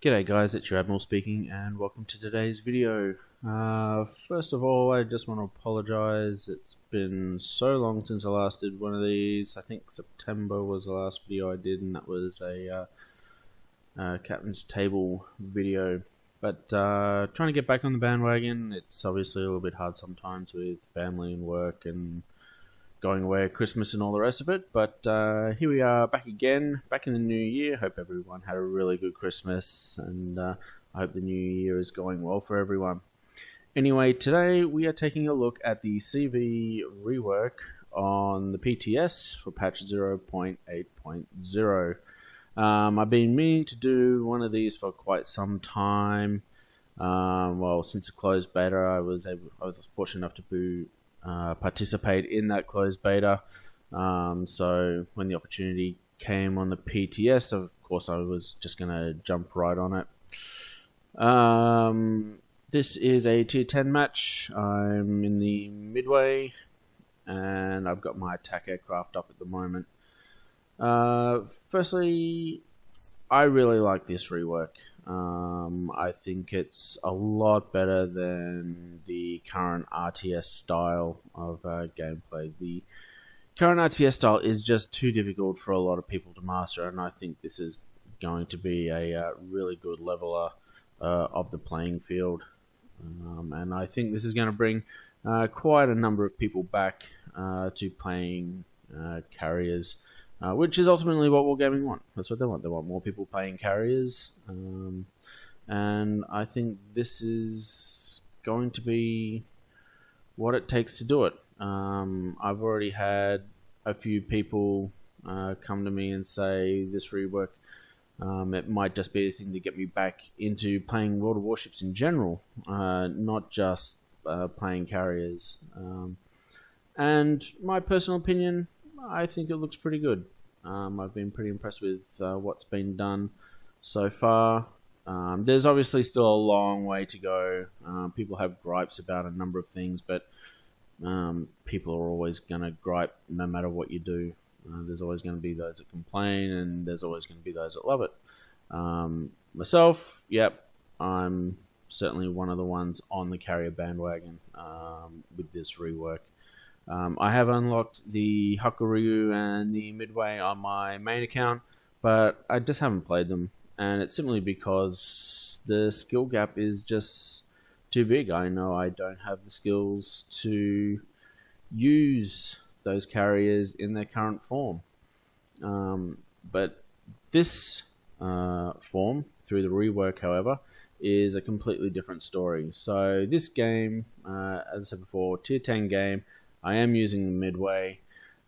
G'day guys, it's your Admiral speaking and welcome to today's video. First of all, I just want to apologise. It's been so long since I last did one of these. I think September was the last video I did, and that was a Captain's Table video. But trying to get back on the bandwagon, it's obviously a little bit hard sometimes with family and work and going away at Christmas and all the rest of it, but here we are back again, back in the new year. Hope everyone had a really good Christmas, and I hope the new year is going well for everyone. Anyway, today we are taking a look at the CV rework on the PTS for patch 0.8.0. I've been meaning to do one of these for quite some time. Well, since the closed beta, I was fortunate enough to participate in that closed beta. So when the opportunity came on the PTS, of course I was just going to jump right on it. This is a tier 10 match. I'm in the Midway and I've got my attack aircraft up at the moment. Firstly, I really like this rework. I think it's a lot better than the current RTS style of gameplay. The current RTS style is just too difficult for a lot of people to master, and I think this is going to be a really good leveler of the playing field. And I think this is going to bring quite a number of people back to playing carriers. Which is ultimately what Wargaming want. That's what they want. They want more people playing carriers. And I think this is going to be what it takes to do it. I've already had a few people come to me and say this rework, it might just be a thing to get me back into playing World of Warships in general, not just playing carriers. And my personal opinion, I think it looks pretty good. I've been pretty impressed with what's been done so far. There's obviously still a long way to go. People have gripes about a number of things, but people are always going to gripe no matter what you do. There's always going to be those that complain, and there's always going to be those that love it. Myself, yep, I'm certainly one of the ones on the carrier bandwagon with this rework. I have unlocked the Hakuryu and the Midway on my main account, but I just haven't played them, and it's simply because the skill gap is just too big. I know I don't have the skills to use those carriers in their current form. But this form, through the rework, however, is a completely different story. So this game, as I said before, tier 10 game, I am using the Midway.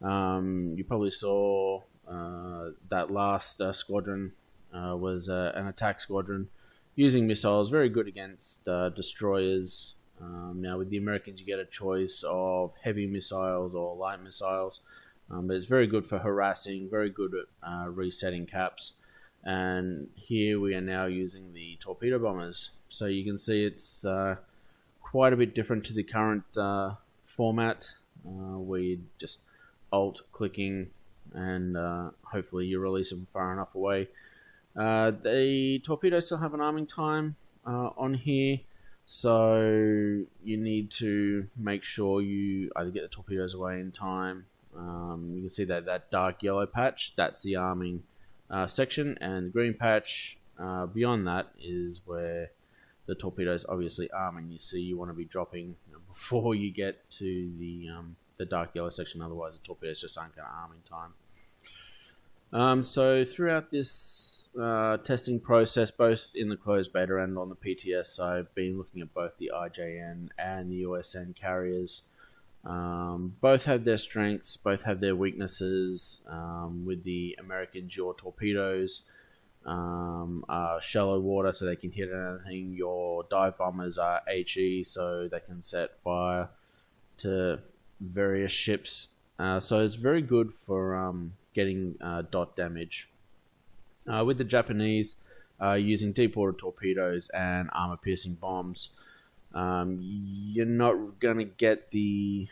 You probably saw that last squadron was an attack squadron using missiles, very good against destroyers. Now with the Americans you get a choice of heavy missiles or light missiles, but it's very good for harassing, very good at resetting caps. And here we are now using the torpedo bombers. So you can see it's quite a bit different to the current format. Where you're just alt-clicking and hopefully you release them far enough away. The torpedoes still have an arming time on here, so you need to make sure you either get the torpedoes away in time. You can see that dark yellow patch, that's the arming section, and the green patch beyond that is where the torpedoes obviously arm, and you see you want to be dropping before you get to the dark yellow section, otherwise the torpedoes just aren't going to arm in time. So throughout this testing process, both in the closed beta and on the PTS, I've been looking at both the IJN and the USN carriers. Both have their strengths, both have their weaknesses. With the American dual torpedoes, shallow water, so they can hit anything. Your dive bombers are HE, so they can set fire to various ships. So it's very good for getting dot damage. With the Japanese, using deep water torpedoes and armor piercing bombs, you're not going to get the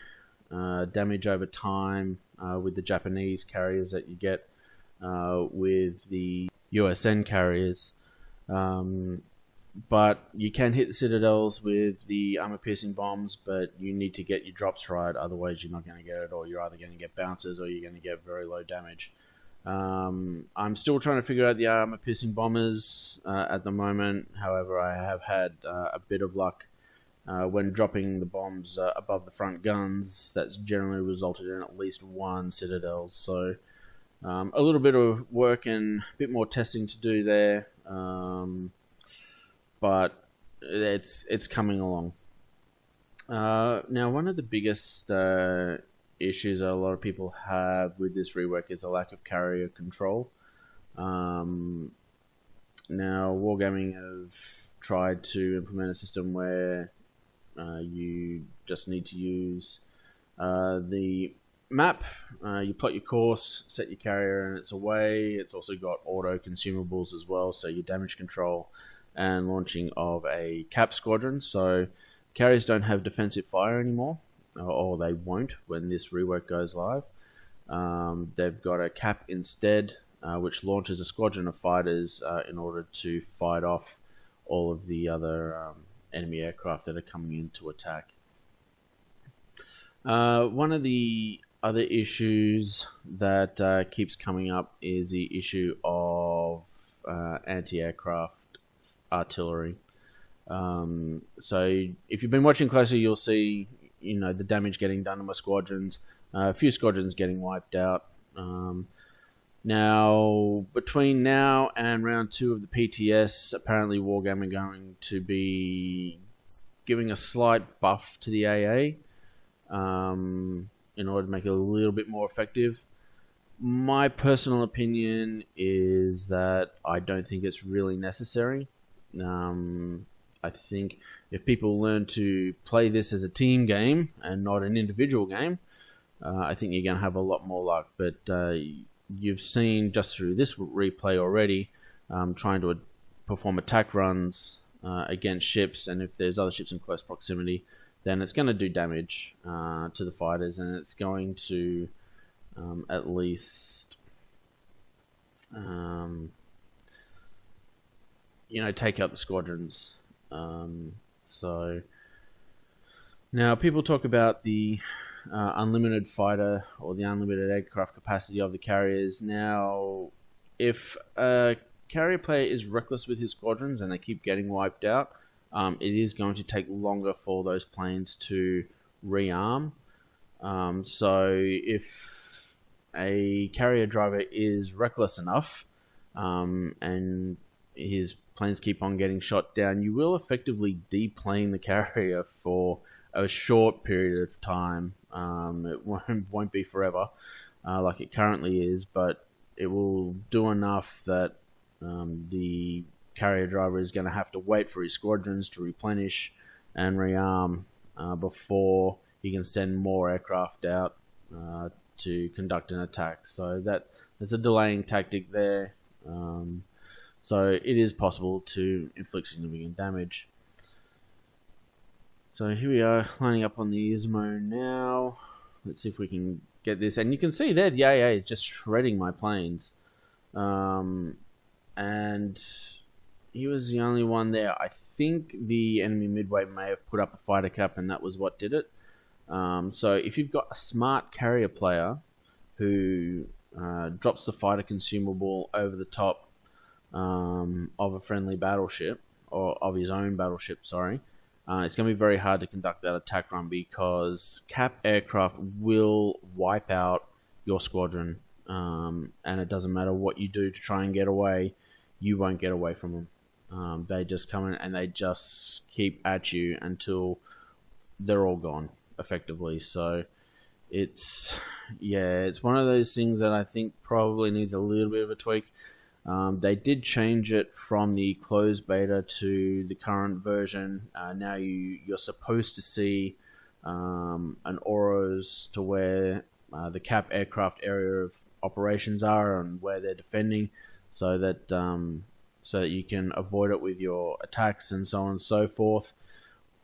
damage over time with the Japanese carriers that you get with the USN carriers. But you can hit the citadels with the armor-piercing bombs, but you need to get your drops right, otherwise you're not going to get it, or you're either going to get bounces or you're going to get very low damage. I'm still trying to figure out the armor-piercing bombers at the moment. However, I have had a bit of luck when dropping the bombs above the front guns. That's generally resulted in at least one citadel, so a little bit of work and a bit more testing to do there. But it's coming along. Now, one of the biggest issues that a lot of people have with this rework is a lack of carrier control. Now, Wargaming have tried to implement a system where you just need to use the map, you plot your course, set your carrier, and it's away. It's also got auto consumables as well, so your damage control and launching of a cap squadron. So carriers don't have defensive fire anymore, or they won't when this rework goes live. They've got a cap instead, which launches a squadron of fighters in order to fight off all of the other enemy aircraft that are coming in to attack. One of the other issues that keeps coming up is the issue of anti-aircraft artillery. So if you've been watching closely, you'll see the damage getting done to my squadrons. A few squadrons getting wiped out. Now, between now and round 2 of the PTS, apparently Wargaming are going to be giving a slight buff to the AA in order to make it a little bit more effective. My personal opinion is that I don't think it's really necessary. I think if people learn to play this as a team game and not an individual game, I think you're going to have a lot more luck. But you've seen just through this replay already, trying to perform attack runs against ships, and if there's other ships in close proximity, then it's going to do damage to the fighters, and it's going to at least take out the squadrons. So now people talk about the unlimited fighter or the unlimited aircraft capacity of the carriers. Now, if a carrier player is reckless with his squadrons and they keep getting wiped out, it is going to take longer for those planes to rearm. So if a carrier driver is reckless enough and his planes keep on getting shot down, you will effectively deplane the carrier for a short period of time. It won't be forever like it currently is, but it will do enough that the carrier driver is going to have to wait for his squadrons to replenish and rearm before he can send more aircraft out to conduct an attack. So there's a delaying tactic there. So it is possible to inflict significant damage. So here we are lining up on the Ismo now. Let's see if we can get this. And you can see there the AA is just shredding my planes. And he was the only one there. I think the enemy Midway may have put up a fighter cap and that was what did it. So if you've got a smart carrier player who drops the fighter consumable over the top of a friendly battleship, or of his own battleship, sorry, it's going to be very hard to conduct that attack run because cap aircraft will wipe out your squadron, and it doesn't matter what you do to try and get away, you won't get away from them. They just come in and they just keep at you until they're all gone, effectively. So it's one of those things that I think probably needs a little bit of a tweak. They did change it from the closed beta to the current version. Now you're supposed to see an auras to where the cap aircraft area of operations are and where they're defending, so that you can avoid it with your attacks and so on and so forth.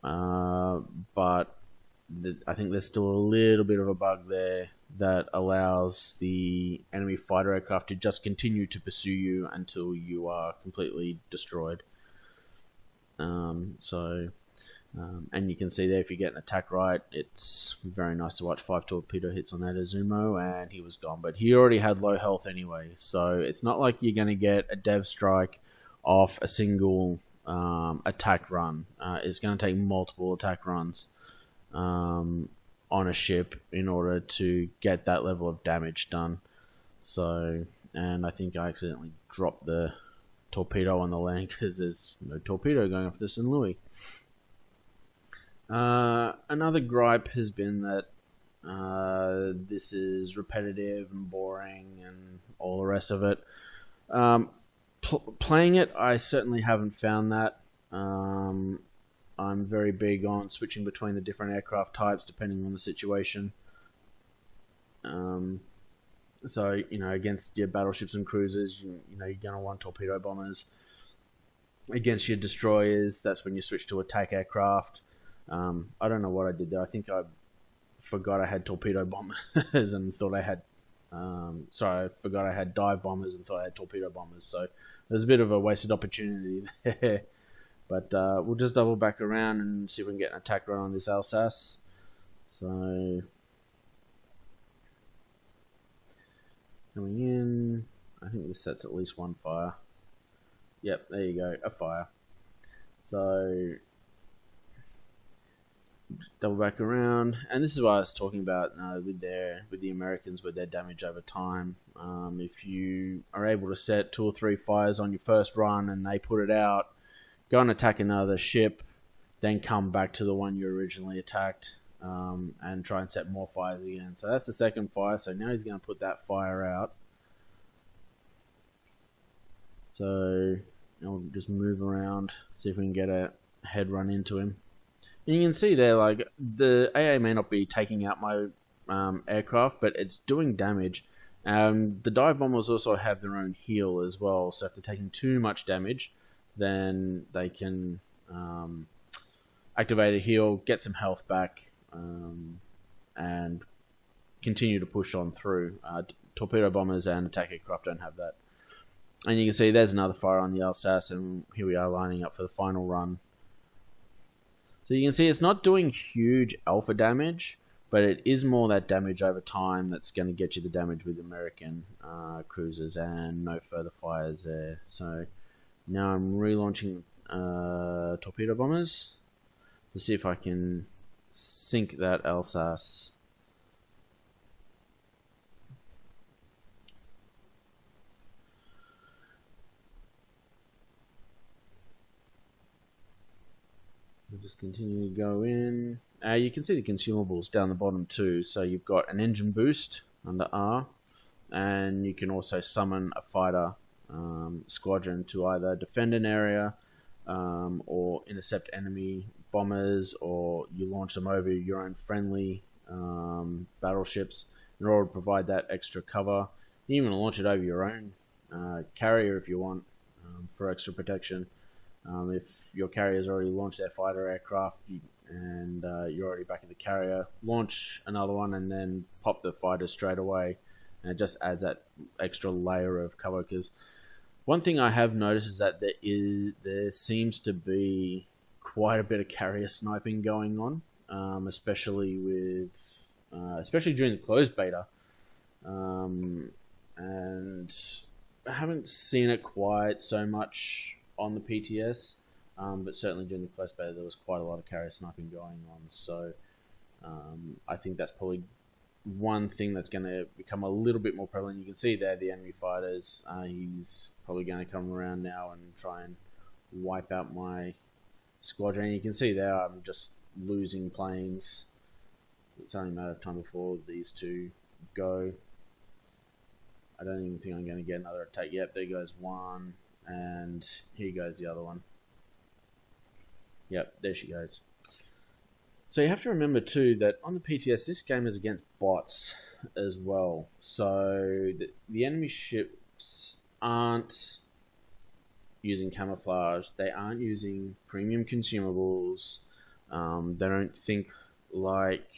But I think there's still a little bit of a bug there that allows the enemy fighter aircraft to just continue to pursue you until you are completely destroyed. And you can see there, if you get an attack right, it's very nice to watch. 5 torpedo hits on that Azumo, and he was gone. But he already had low health anyway, so it's not like you're going to get a dev strike off a single attack run. It's going to take multiple attack runs on a ship in order to get that level of damage done. So, and I think I accidentally dropped the torpedo on the land because there's no torpedo going off the St. Louis. Another gripe has been that this is repetitive and boring and all the rest of it. Playing it, I certainly haven't found that. I'm very big on switching between the different aircraft types depending on the situation. So, against your battleships and cruisers, you're going to want torpedo bombers. Against your destroyers, that's when you switch to attack aircraft. I don't know what I did there. I think I forgot I had torpedo bombers and thought I had... I forgot I had dive bombers and thought I had torpedo bombers. So there's a bit of a wasted opportunity there. But we'll just double back around and see if we can get an attack run on this Alsace. So, coming in, I think this sets at least one fire. Yep, there you go, a fire. So, double back around, and this is what I was talking about with the Americans with their damage over time. If you are able to set 2 or 3 fires on your first run and they put it out, go and attack another ship, then come back to the one you originally attacked, and try and set more fires again. So that's the second fire, so now he's going to put that fire out. So I'll just move around, see if we can get a head run into him. And you can see there, like, the AA may not be taking out my aircraft, but it's doing damage. The dive bombers also have their own heal as well, so if they're taking too much damage, then they can activate a heal, get some health back, and continue to push on through. Torpedo bombers and attack aircraft don't have that. And you can see there's another fire on the Alsace, and here we are lining up for the final run. So you can see it's not doing huge alpha damage, but it is more that damage over time that's going to get you the damage with American cruisers, and no further fires there. So now I'm relaunching torpedo bombers to see if I can sink that Alsace. We'll just continue to go in. You can see the consumables down the bottom too. So you've got an engine boost under R, and you can also summon a fighter squadron to either defend an area or intercept enemy bombers, or you launch them over your own friendly battleships in order to provide that extra cover. You can even launch it over your own carrier if you want, for extra protection. If your carrier's already launched their fighter aircraft and you're already back in the carrier, launch another one and then pop the fighter straight away, and it just adds that extra layer of cover. Because one thing I have noticed is that there seems to be quite a bit of carrier sniping going on, especially during the closed beta, and I haven't seen it quite so much on the PTS, but certainly during the closed beta there was quite a lot of carrier sniping going on. So I think that's probably one thing that's going to become a little bit more prevalent. You can see there the enemy fighters. He's probably going to come around now and try and wipe out my squadron. You can see there I'm just losing planes. It's only a matter of time before these two go. I don't even think I'm going to get another attack. Yep, there goes one, and here goes the other one. Yep, there she goes. So you have to remember too that on the PTS this game is against bots as well. So the enemy ships aren't using camouflage. They aren't using premium consumables. They don't think like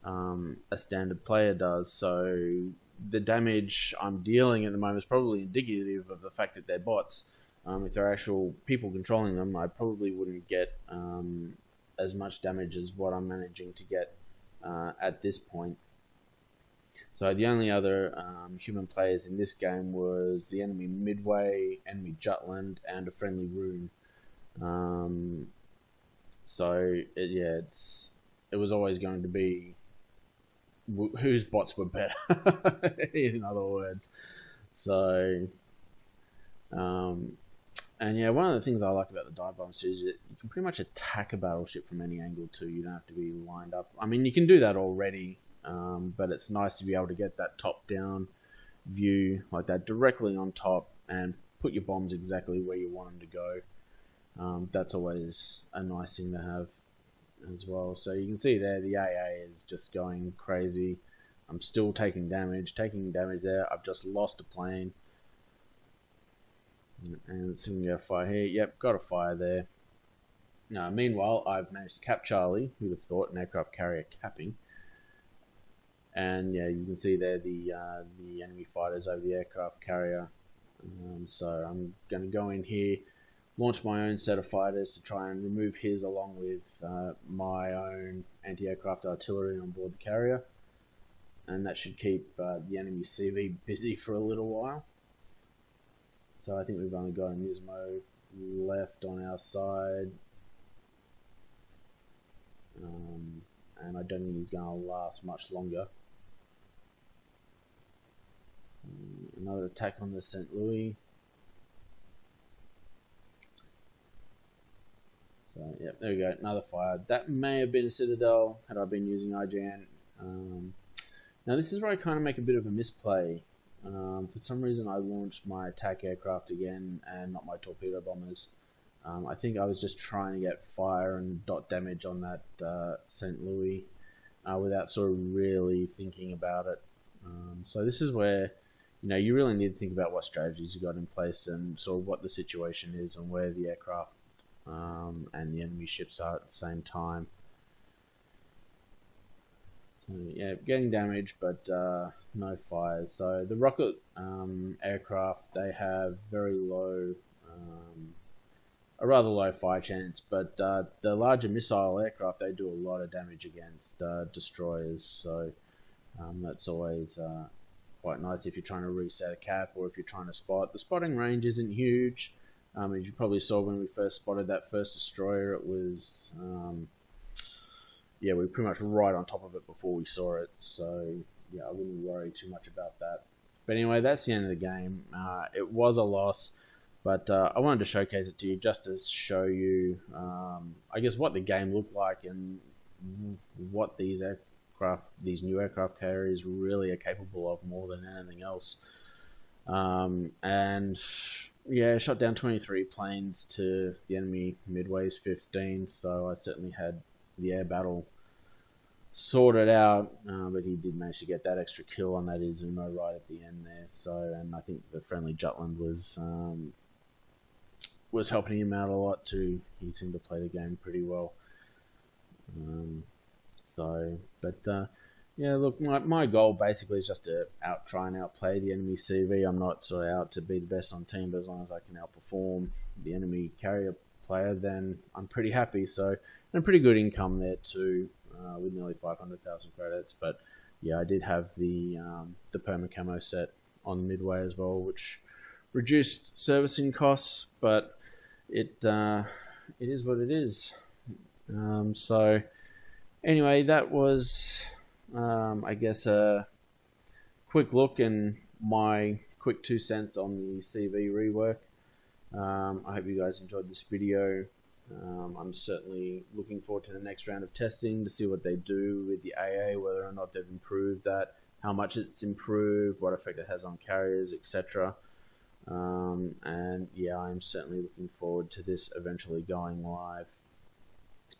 a standard player does. So the damage I'm dealing at the moment is probably indicative of the fact that they're bots. If they're actual people controlling them, I probably wouldn't get as much damage as what I'm managing to get at this point. So the only other human players in this game was the enemy Midway, enemy Jutland, and a friendly Rune. It was always going to be whose bots were better, in other words. So, and yeah, one of the things I like about the dive bombs is that you can pretty much attack a battleship from any angle too. You don't have to be lined up. I mean, you can do that already, but it's nice to be able to get that top-down view like that directly on top and put your bombs exactly where you want them to go. That's always a nice thing to have as well. So you can see there the AA is just going crazy. I'm still taking damage there. I've just lost a plane. And let's see if we can get a fire here. Yep, got a fire there. Now, meanwhile, I've managed to cap Charlie. Who'd have thought, an aircraft carrier capping. And yeah, you can see there the enemy fighters over the aircraft carrier. So I'm going to go in here, launch my own set of fighters to try and remove his along with my own anti-aircraft artillery on board the carrier. And that should keep the enemy CV busy for a little while. So I think we've only got a Nismo left on our side. And I don't think he's going to last much longer. Another attack on the St. Louis. So, yeah, there we go, another fire. That may have been a Citadel had I been using IGN. Now this is where I kind of make a bit of a misplay. For some reason I launched my attack aircraft again and not my torpedo bombers. I think I was just trying to get fire and dot damage on that St. Louis without sort of really thinking about it. So this is where you really need to think about what strategies you got in place and sort of what the situation is and where the aircraft and the enemy ships are at the same time. Yeah, getting damage, but no fires. So the rocket aircraft, they have very low, a rather low fire chance, but the larger missile aircraft, they do a lot of damage against destroyers. So that's always quite nice if you're trying to reset a cap or if you're trying to spot. The spotting range isn't huge. As you probably saw when we first spotted that first destroyer, it was we were pretty much right on top of it before we saw it, so yeah, I wouldn't worry too much about that. But anyway, that's the end of the game. It was a loss, but I wanted to showcase it to you just to show you, I guess, what the game looked like and what these new aircraft carriers really are capable of more than anything else. And yeah, shot down 23 planes to the enemy Midway's 15, so I certainly had the air battle sorted out, but he did manage to get that extra kill on that Izumo right at the end there. So, and I think the friendly Jutland was helping him out a lot too. He seemed to play the game pretty well. Yeah, look, my goal basically is just to try and outplay the enemy CV. I'm not sort of out to be the best on team, but as long as I can outperform the enemy carrier player, then I'm pretty happy. So, and a pretty good income there too, with nearly 500,000 credits. But yeah, I did have the perma camo set on Midway as well, which reduced servicing costs, but it is what it is. So anyway, that was I guess a quick look and my quick 2 cents on the CV rework. I hope you guys enjoyed this video. I'm certainly looking forward to the next round of testing to see what they do with the AA, whether or not they've improved that, how much it's improved, what effect it has on carriers, etc. And yeah, I'm certainly looking forward to this eventually going live.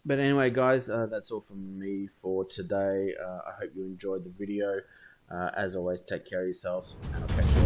But anyway, guys, that's all from me for today. I hope you enjoyed the video. As always, take care of yourselves, and I'll catch you